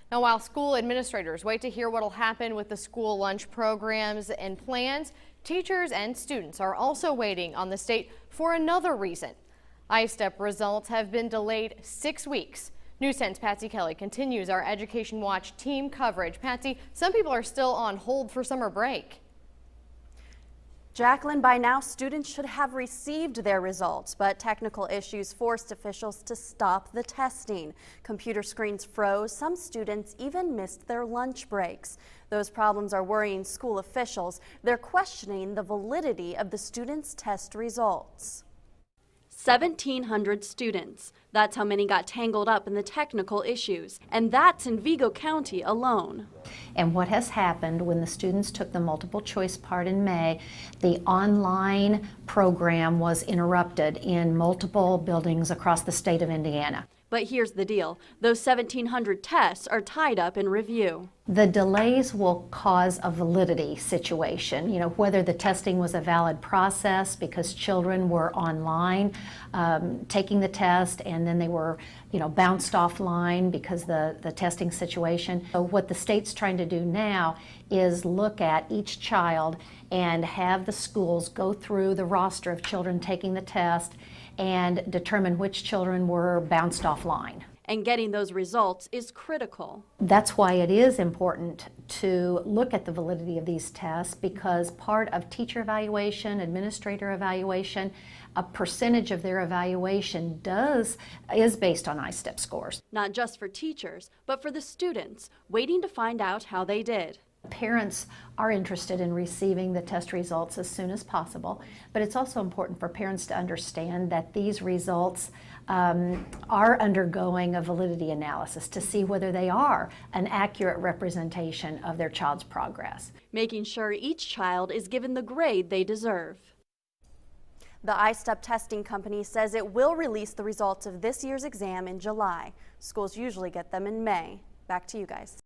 Now, while school administrators wait to hear what will happen with the school lunch programs and plans, teachers and students are also waiting on the state for another reason. ISTEP results have been delayed 6 weeks. News 10's Patsy Kelly continues our Education Watch team coverage. Patsy, some people are still on hold for summer break. Jacqueline, by now students should have received their results, but technical issues forced officials to stop the testing. Computer screens froze. Some students even missed their lunch breaks. Those problems are worrying school officials. They're questioning the validity of the students' test results. 1,700 students. That's how many got tangled up in the technical issues, and that's in Vigo County alone. And what has happened when the students took the multiple choice part in May, the online program was interrupted in multiple buildings across the state of Indiana. But here's the deal. Those 1,700 tests are tied up in review. The delays will cause a validity situation, whether the testing was a valid process because children were online taking the test and then they were, bounced offline because the testing situation. So what the state's trying to do now is look at each child and have the schools go through the roster of children taking the test and determine which children were bounced offline. And getting those results is critical. That's why it is important to look at the validity of these tests, because part of teacher evaluation, administrator evaluation, a percentage of their evaluation is based on ISTEP scores. Not just for teachers, but for the students waiting to find out how they did. Parents are interested in receiving the test results as soon as possible, but it's also important for parents to understand that these results are undergoing a validity analysis to see whether they are an accurate representation of their child's progress. Making sure each child is given the grade they deserve. The ISTEP testing company says it will release the results of this year's exam in July. Schools usually get them in May. Back to you guys.